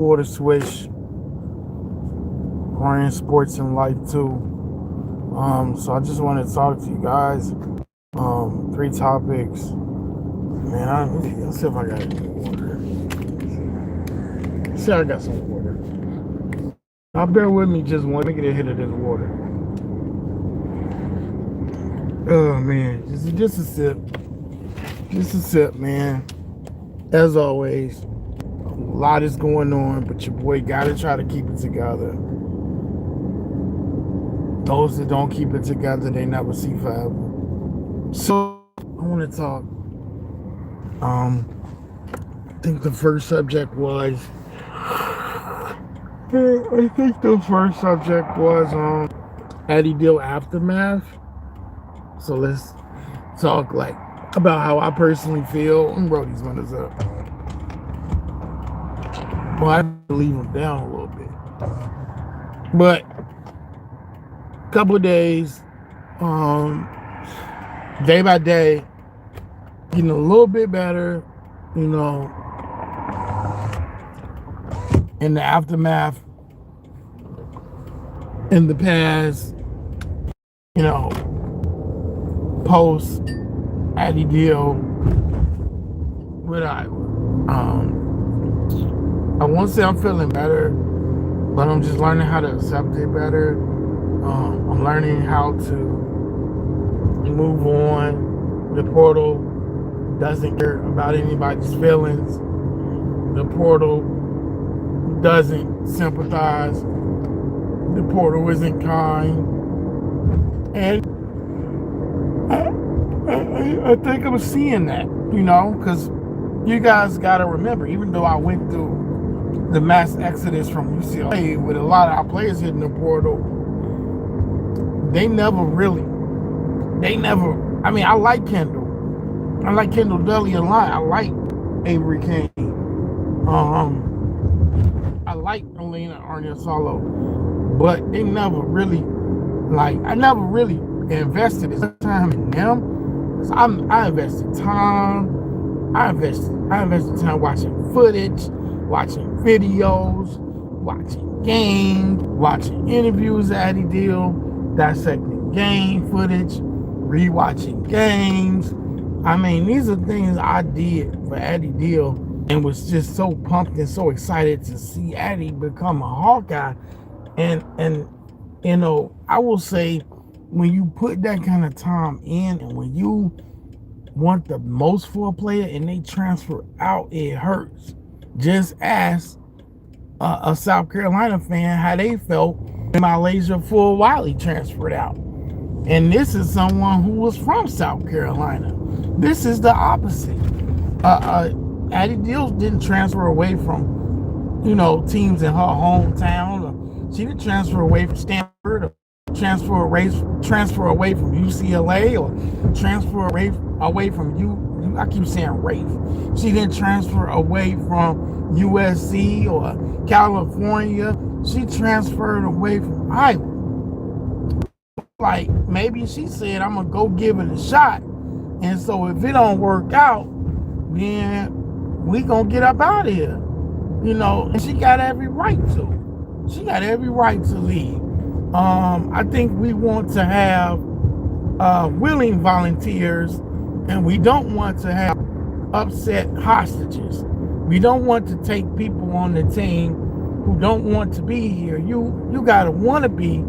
Water switch, playing sports in life too. So I just want to talk to you guys. Three topics. Man, let's see if I got any water. See, I got some water. Now bear with me just one. Let me get a hit of this water. Oh man, just a sip. Just a sip, man. As always, a lot is going on, but your boy gotta try to keep it together. Those that don't keep it together, they never see forever. So I want to talk. I think the first subject was. Addie deal aftermath. So let's talk like about how I personally feel. And wrote these windows up. Well, I leave them down a little bit, but a couple of days, day by day, getting a little bit better, you know, in the aftermath, in the past, you know, post Addie deal with Iowa. I won't say I'm feeling better, but I'm just learning how to accept it better. I'm learning how to move on. The portal doesn't care about anybody's feelings. The portal doesn't sympathize. The portal isn't kind. And I think I'm seeing that, you know, because you guys got to remember, even though I went through the mass exodus from UCLA with a lot of our players hitting the portal, I like Kendall. I like Kendall Dudley a lot. I like Avery Kane. I like Elena Arniasolo. But they never really, I never really invested as much time in them. So I invested time. I invested time watching footage, watching videos, watching games, watching interviews of Addie Deal, dissecting game footage, rewatching games. I mean, these are things I did for Addie Deal and was just so pumped and so excited to see Addie become a Hawkeye. And you know, I will say, when you put that kind of time in and when you want the most for a player and they transfer out, it hurts. Just ask a South Carolina fan how they felt when Malaysia Full Wiley transferred out. And this is someone who was from South Carolina. This is the opposite. Addie Deals didn't transfer away from, you know, teams in her hometown. She didn't transfer away from Stanford, or transfer away from UCLA, or transfer away from I keep saying Rafe. She didn't transfer away from USC or California. She transferred away from Iowa. Like, maybe she said, I'm gonna go give it a shot. And so if it don't work out, then we gonna get up out of here. You know, and she got every right to. She got every right to leave. I think we want to have willing volunteers, and we don't want to have upset hostages. We don't want to take people on the team who don't want to be here. You gotta want to be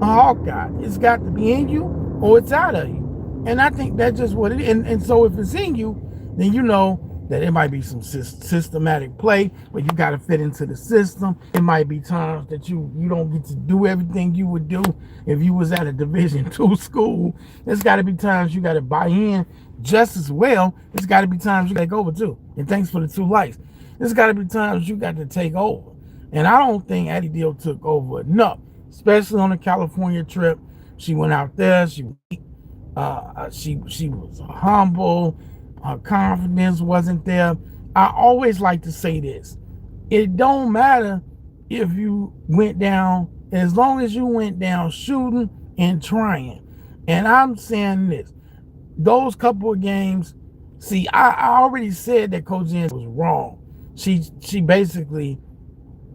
a Hawkeye. It's got to be in you or it's out of you. And I think that's just what it is. And so if it's in you, then you know that it might be some systematic play where you got to fit into the system. It might be times that you don't get to do everything you would do if you was at a Division II school. There's got to be times you got to buy in just as well. There's got to be times you got to take over too. And thanks for the 2 likes. There's got to be times you got to take over. And I don't think Addie Deal took over enough, especially on the California trip. She went out there. She was humble. Her confidence wasn't there. I always like to say this. It don't matter if you went down, as long as you went down shooting and trying. And I'm saying this. Those couple of games, see, I already said that Coach Jen was wrong. She basically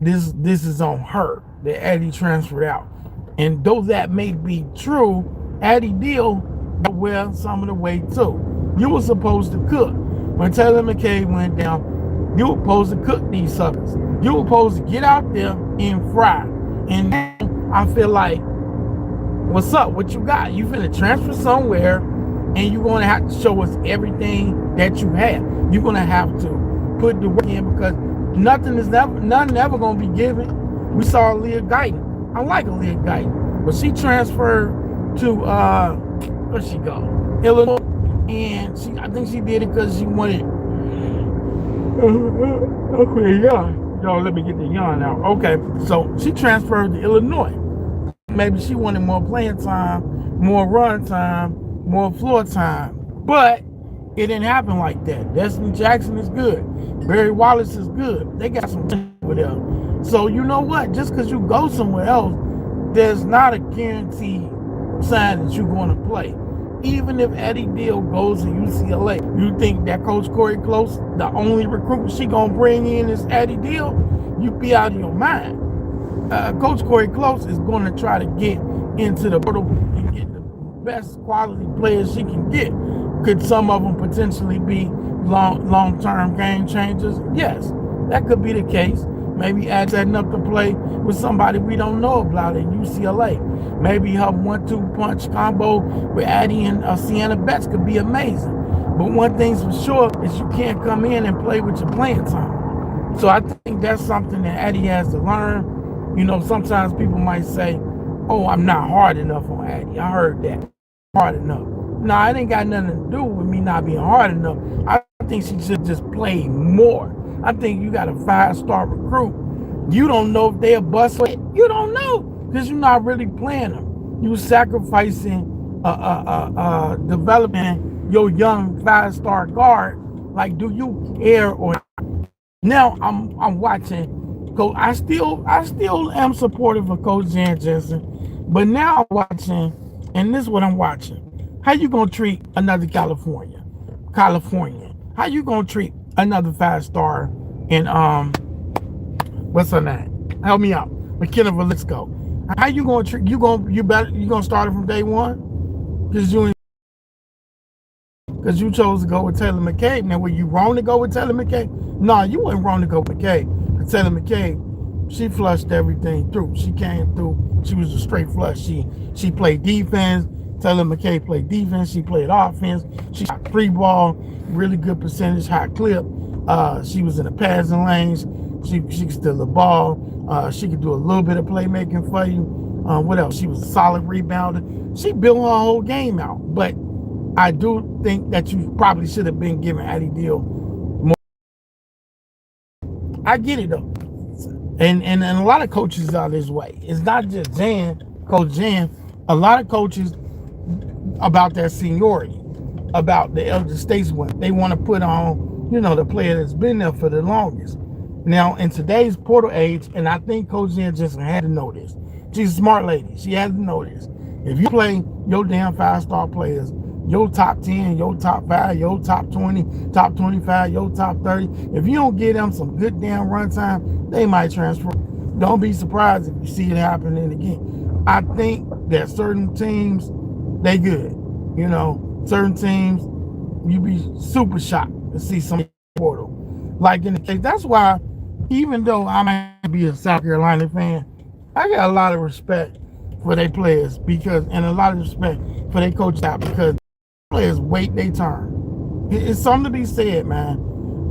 this is on her that Addie transferred out. And though that may be true, Addie Deal got well some of the way too. You were supposed to cook. When Taylor McKay went down, you were supposed to cook these suckers. You were supposed to get out there and fry. And now I feel like, what's up? What you got? You finna transfer somewhere, and you're gonna have to show us everything that you have. You're gonna have to put the work in, because nothing ever gonna be given. We saw Leah Guyton. I like Leah Guyton, but she transferred to where she go? Illinois, and I think she did it because she wanted. Okay, yeah. Yo, let me get the yawn out. Okay, so she transferred to Illinois. Maybe she wanted more playing time, more run time, more floor time. But it didn't happen like that. Destiny Jackson is good. Barry Wallace is good. They got some over there. So you know what? Just because you go somewhere else, there's not a guaranteed sign that you're going to play. Even if Addie Deal goes to UCLA, you think that Coach Corey Close, the only recruit she going to bring in is Addie Deal? You be out of your mind. Coach Corey Close is going to try to get into the portal and get the best quality players she can get. Could some of them potentially be long-term game changers? Yes, that could be the case. Maybe Addie setting up to play with somebody we don't know about at UCLA. Maybe her 1-2 punch combo with Addie and Sienna Betts could be amazing. But one thing's for sure is you can't come in and play with your playing time. So I think that's something that Addie has to learn. You know, sometimes people might say, oh, I'm not hard enough on Addie. I heard that. Hard enough. No, it ain't got nothing to do with me not being hard enough. I think she should just play more. I think you got a 5-star recruit. You don't know if they're a bust. You don't know because you're not really playing them. You're sacrificing developing your young 5-star guard. Like, do you care or not? Now I'm watching. I still am supportive of Coach Jan Jensen, but now I'm watching, and this is what I'm watching. How you gonna treat another Californian? How you gonna treat another 5-star in what's her name? Help me out. McKenna Velisco. How you gonna treat you gonna start it from day one? Because you chose to go with Taylor McKay. Now, were you wrong to go with Taylor McKay? No, you weren't wrong to go with McKay. Because Taylor McKay, she flushed everything through. She came through. She was a straight flush. She played defense. Taylor McKay played defense. She played offense. She shot 3-ball, really good percentage, high clip. She was in the passing lanes. She could steal the ball. She could do a little bit of playmaking for you. What else? She was a solid rebounder. She built her whole game out. But I do think that you probably should have been giving Addie Deal more. I get it though. And a lot of coaches are this way. It's not just Coach Jan. A lot of coaches about their seniority, about the elder statesman. They want to put on, the player that's been there for the longest. Now, in today's portal age, and I think Coach Jan just had to know this. She's a smart lady. She had to know this. If you play your damn 5-star players, your top 10, your top 5, your top 20, top 25, your top 30. If you don't give them some good damn run time, they might transfer. Don't be surprised if you see it happening again. I think that certain teams, they good. Certain teams, you be super shocked to see some portal. Like in the case, that's why, even though I might be a South Carolina fan, I got a lot of respect for their players and a lot of respect for their coach out because players wait their turn. It's something to be said, man.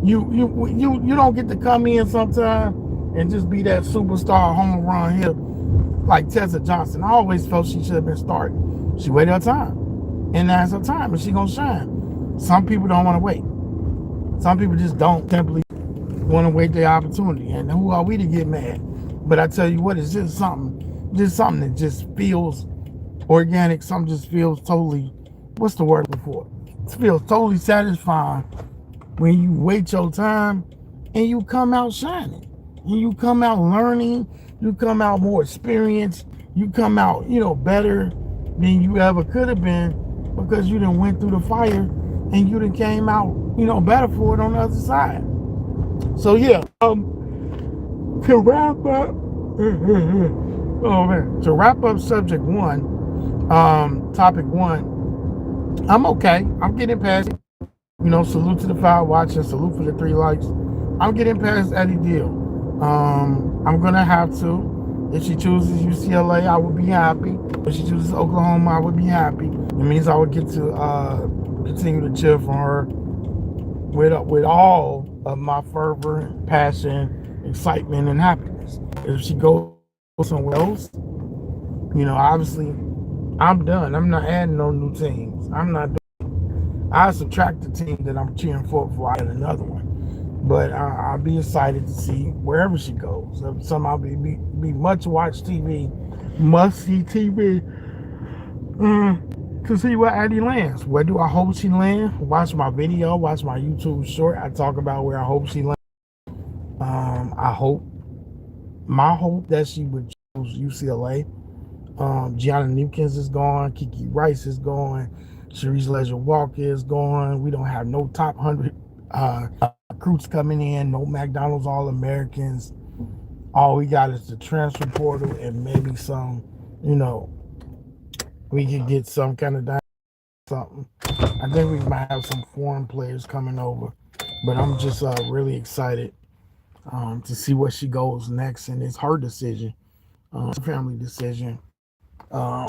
You don't get to come in sometime and just be that superstar home run hitter like Tessa Johnson. I always felt she should have been starting. She waited her time. And that's her time, and she gonna shine. Some people don't want to wait. Some people just don't simply want to wait their opportunity. And who are we to get mad? But I tell you what, it's just something that just feels organic. Something just feels totally, what's the word before? It feels totally satisfying when you wait your time and you come out shining. And you come out learning. You come out more experienced. You come out, better than you ever could have been because you done went through the fire and you done came out, better for it on the other side. So yeah, To wrap up, oh man, to wrap up subject one, topic one, I'm okay. I'm getting past it. Salute to the 5 watching, salute for the 3 likes. I'm getting past Eddie Deal. I'm gonna have to. If she chooses UCLA, I would be happy. If she chooses Oklahoma, I would be happy. It means I would get to continue to cheer for her with all of my fervor, passion, excitement, and happiness. If she goes somewhere else, obviously I'm done. I'm not adding no new teams. I'm not. I subtract the team that I'm cheering for before I add another one. But I'll be excited to see wherever she goes. Somehow be much watch TV, must see TV, to see where Addie lands. Where do I hope she lands? Watch my video, watch my YouTube short. I talk about where I hope she lands. I hope, my hope that she would choose UCLA. Gianna Newkins is gone. Kiki Rice is gone. Sharice Leisure Walker is gone. We don't have no top 100 recruits coming in. No McDonald's All-Americans. All we got is the transfer portal and maybe some, we could get some kind of something. I think we might have some foreign players coming over. But I'm just really excited to see where she goes next. And it's her decision, family decision. Uh,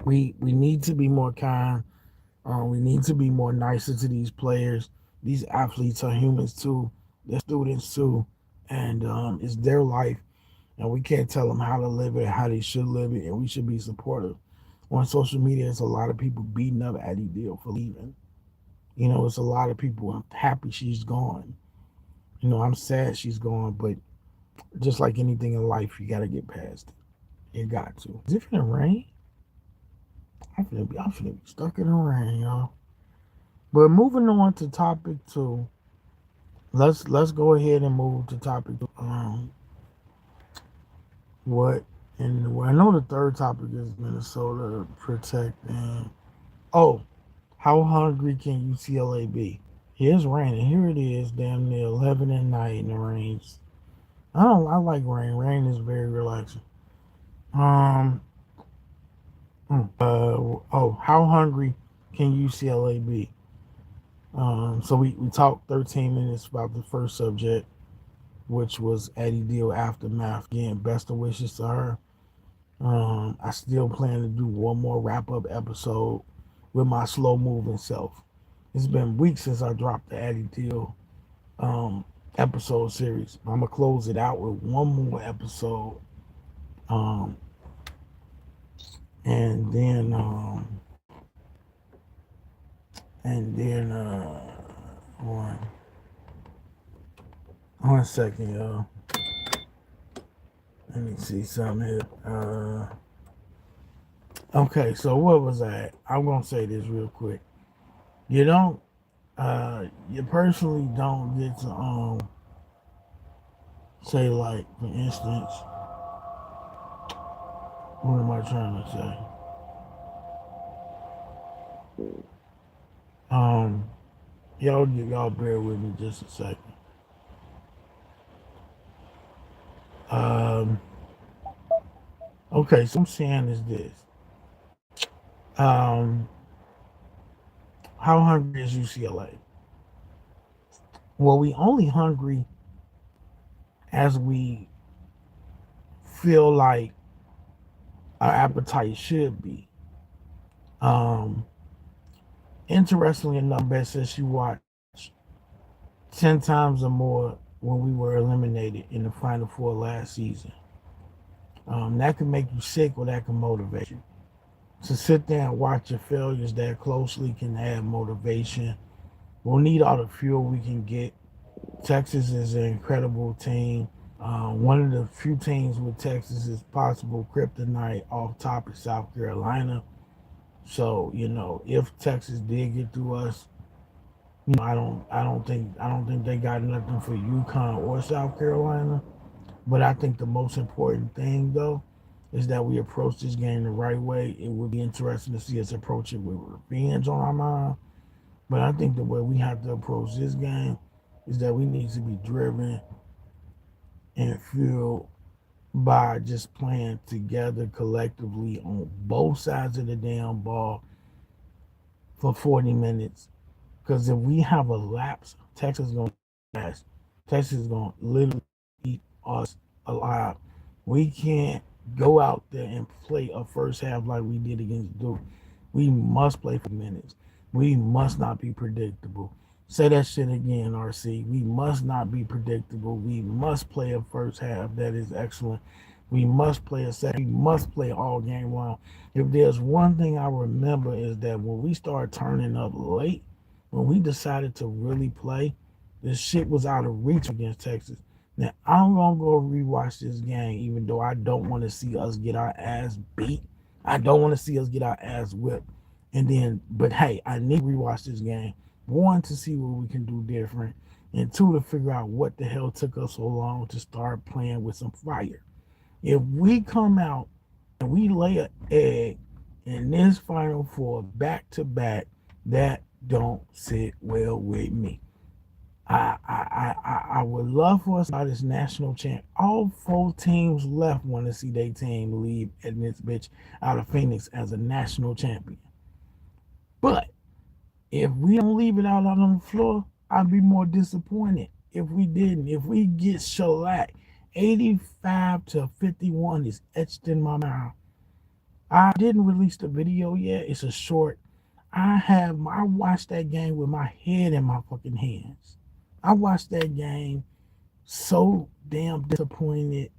we need to be more kind. We need to be more nicer to these players. These athletes are humans too. They're students too, and it's their life, and we can't tell them how to live it, how they should live it, and we should be supportive. On social media, there's a lot of people beating up Addie Deal for leaving. It's a lot of people. I'm happy she's gone. I'm sad she's gone, but just like anything in life, you gotta get past it. You got to. Is it finna rain? I'm finna be stuck in the rain, y'all. But moving on to topic two, let's go ahead and move to topic two. What and well, I know the third topic is Minnesota protecting. Oh, how hungry can UCLA be? Here's raining. Here it is, damn near 11 at night, and it rains. I like rain. Rain is very relaxing. Um. How hungry can UCLA be? So we talked 13 minutes about the first subject, which was Addie Deal aftermath. Again, best of wishes to her. I still plan to do one more wrap up episode with my slow moving self. It's been weeks since I dropped the Addie Deal episode series. I'm gonna close it out with one more episode, um, and then and then one one second, y'all. Let me see something here. Okay, so what was that? I'm gonna say this real quick. You don't, you personally don't get to say, like, for instance, what am I trying to say? Um, y'all bear with me just a second. Um, okay, so what I'm saying is this. Um, how hungry is UCLA? Well, we only hungry as we feel like our appetite should be. Um, Interestingly enough, Bet says she watched 10 times or more when we were eliminated in the Final Four last season. That can make you sick or that can motivate you. To sit there and watch your failures that closely can add motivation. We'll need all the fuel we can get. Texas is an incredible team. One of the few teams with Texas is possible kryptonite off top of South Carolina. So, if Texas did get through us, I don't think they got nothing for UConn or South Carolina. But I think the most important thing though is that we approach this game the right way. It would be interesting to see us approach it with revenge on our mind. But I think the way we have to approach this game is that we need to be driven and feel by just playing together collectively on both sides of the damn ball for 40 minutes. Because if we have a lapse, Texas is going to ass. Texas is going to literally eat us alive. We can't go out there and play a first half like we did against Duke. We must play for minutes. We must not be predictable. Say that shit again, RC. We must not be predictable. We must play a first half that is excellent. We must play a second. We must play all game long. If there's one thing I remember is that when we started turning up late, when we decided to really play, this shit was out of reach against Texas. Now I'm gonna go rewatch this game, even though I don't want to see us get our ass beat. I don't want to see us get our ass whipped. And then, but hey, I need to rewatch this game. One, to see what we can do different, and two, to figure out what the hell took us so long to start playing with some fire. If we come out and we lay an egg in this Final Four back to back, that don't sit well with me. I would love for us by this national champ. All four teams left want to see their team leave and this bitch out of Phoenix as a national champion. But if we don't leave it out on the floor, I'd be more disappointed if we didn't. If we get shellacked, 85-51 is etched in my mouth. I didn't release the video yet. It's a short. I watched that game with my head in my fucking hands. I watched that game so damn disappointed.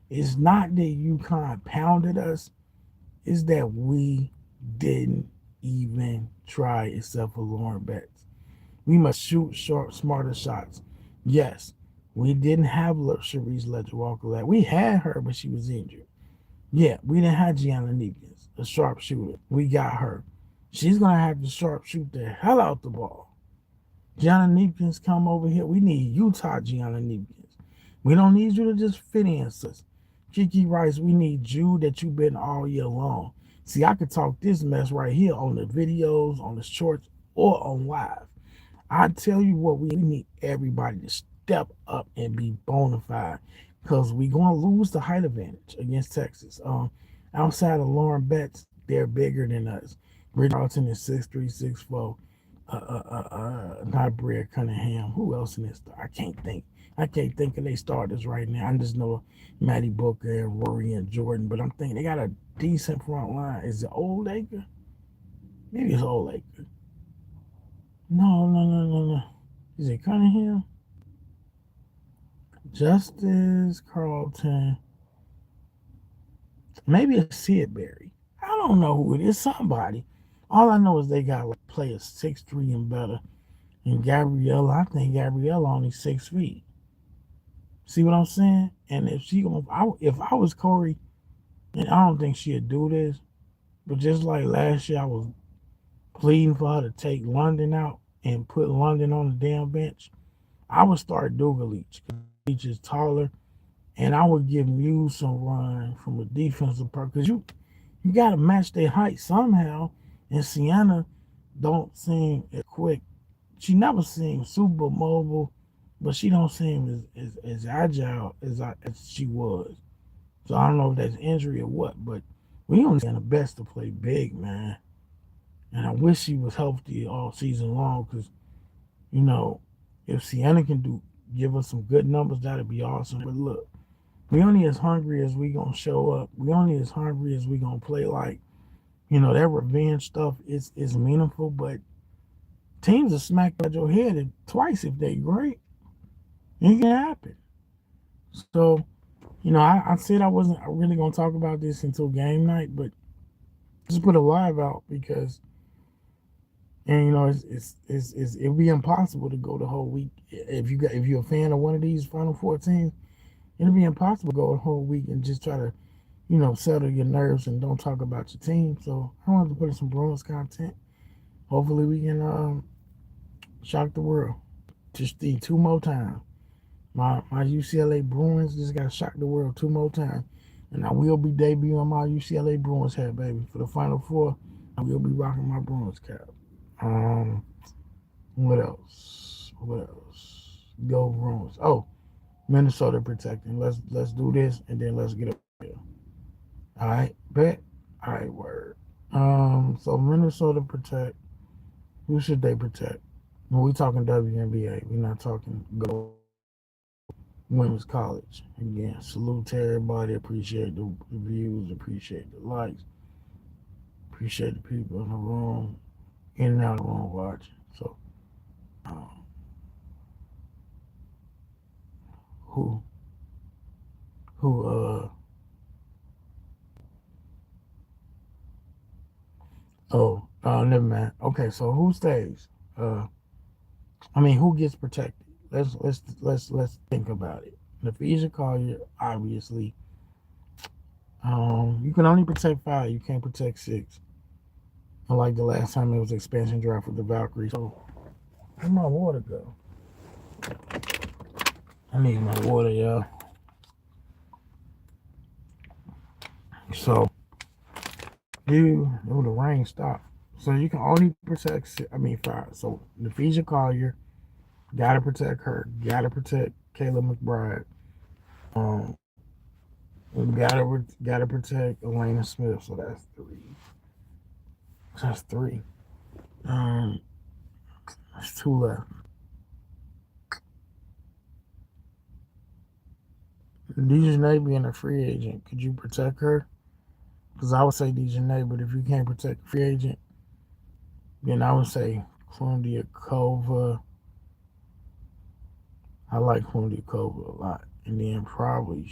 It's not that UConn pounded us, it's that we didn't even try except for Lauren Betts. We must shoot sharp, smarter shots. Yes, we didn't have Sharice Ledger-Walker. We had her, but she was injured. Yeah, we didn't have Gianna Neekins, a sharpshooter. We got her. She's going to have to sharpshoot the hell out the ball. Gianna Neekins, come over here. We need Utah Gianna Neekins. We don't need you to just fit in, sis. Kiki Rice, we need you that you've been all year long. See, I could talk this mess right here on the videos, on the shorts, or on live. I tell you what, we need everybody to step up and be bona fide because we're going to lose the height advantage against Texas. Outside of Lauren Betts, they're bigger than us. Bridge Carlton is 6'3", 6'4". Not Brea Cunningham. Who else in this? I can't think. I can't think of their starters right now. I just know Maddie Booker and Rory and Jordan, but I'm thinking they got a decent front line. Is it Old Acre? Maybe it's Old Acre. No. Is it Cunningham? Justice Carlton. Maybe it's Sid Berry. I don't know who it is. Somebody. All I know is they got like players 6'3" and better. And Gabriella, I think Gabriella only 6 feet. See what I'm saying? And if I was Corey, and I don't think she'd do this, but just like last year, I was pleading for her to take London out and put London on the damn bench. I would start Leach. Leach is taller, and I would give Muse some run from a defensive part because you got to match their height somehow. And Sienna don't seem as quick. She never seemed super mobile, but she don't seem as agile as she was. So I don't know if that's injury or what, but we only got the best to play big, man. And I wish she was healthy all season long because, if Sienna can give us some good numbers, that'd be awesome. But look, we only as hungry as we gonna show up. We only as hungry as we gonna play like. That revenge stuff is meaningful, but teams will smack at your head twice if they great. It can happen. So, I said I wasn't really going to talk about this until game night, but just put a live out because, and it'd be impossible to go the whole week. If you're a fan of one of these Final Four teams, it'd be impossible to go the whole week and just try to settle your nerves and don't talk about your team. So I wanted to put in some Bruins content. Hopefully we can shock the world. Just the 2 more times. My UCLA Bruins just got to shock the world 2 more times. And I will be debuting my UCLA Bruins hat, baby. For the Final Four, I will be rocking my Bruins cap. What else? Go Bruins. Oh, Minnesota protecting. Let's do this and then let's get up here. All right, bet. All right, word. So Minnesota protect. Who should they protect? When we talking WNBA, we're not talking go women's college. Again, salute to everybody. Appreciate the views. Appreciate the likes. Appreciate the people in the room, in and out of the room watching. So, um, who who never mind. Okay, so who stays? Uh, who gets protected? Let's think about it. Napheesa Collier, obviously. You can only protect 5. You can't protect 6. Unlike the last time it was expansion draft with the Valkyries. So where my water go? I need my water, y'all. So the rain stopped. So you can only protect 5. So Napheesa Collier, gotta protect her. Gotta protect Kayla McBride. Um, gotta protect Elena Smith. So that's 3. That's 3. Um, there's 2 left. Dejanay being a free agent, could you protect her? Because I would say Dejanay, but if you can't protect a free agent, then I would say Klundiakova. I like Klundiakova a lot. And then probably,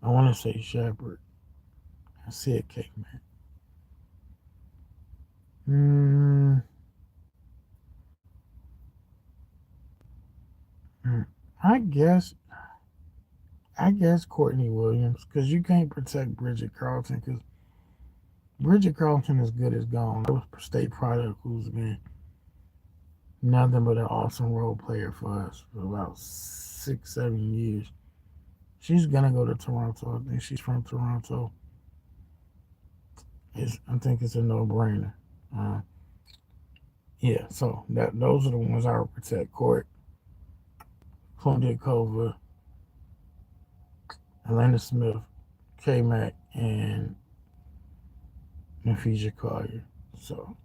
I want to say Shepard. I said K, man. I guess, I guess Courtney Williams, because you can't protect Bridget Carlton, because Bridget Carlton is good as gone. That was state product who's been nothing but an awesome role player for us for about 6, 7 years. She's gonna go to Toronto. I think she's from Toronto. I think it's a no-brainer. Uh, yeah, so those are the ones I would protect. Court, Klondikova, Elena Smith, K Mac, and Napheesa Collier. So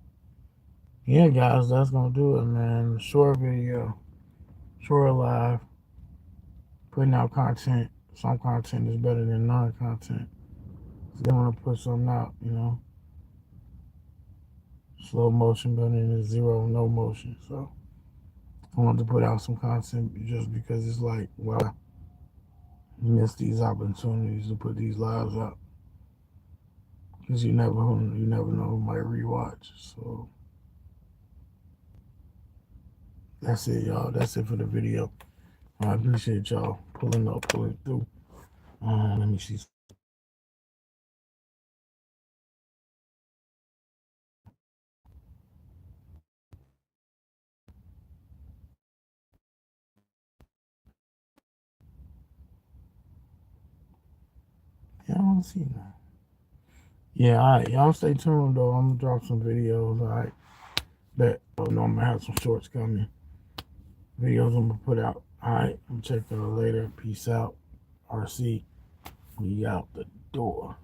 yeah, guys, that's gonna do it, man. Short video, short live, putting out content. Some content is better than non-content. So they want to put something out, slow motion better than zero, no motion. So I wanted to put out some content just because it's like, well, you miss these opportunities to put these lives out because you never know who might rewatch. So that's it, y'all. That's it for the video. I appreciate y'all pulling through. Let me see. Yeah, I don't see that. Yeah, all right. Y'all stay tuned though. I'm gonna drop some videos. All right. Bet. I'm gonna have some shorts coming. Videos I'm gonna put out. All right. I'm check y'all later. Peace out. RC. We out the door.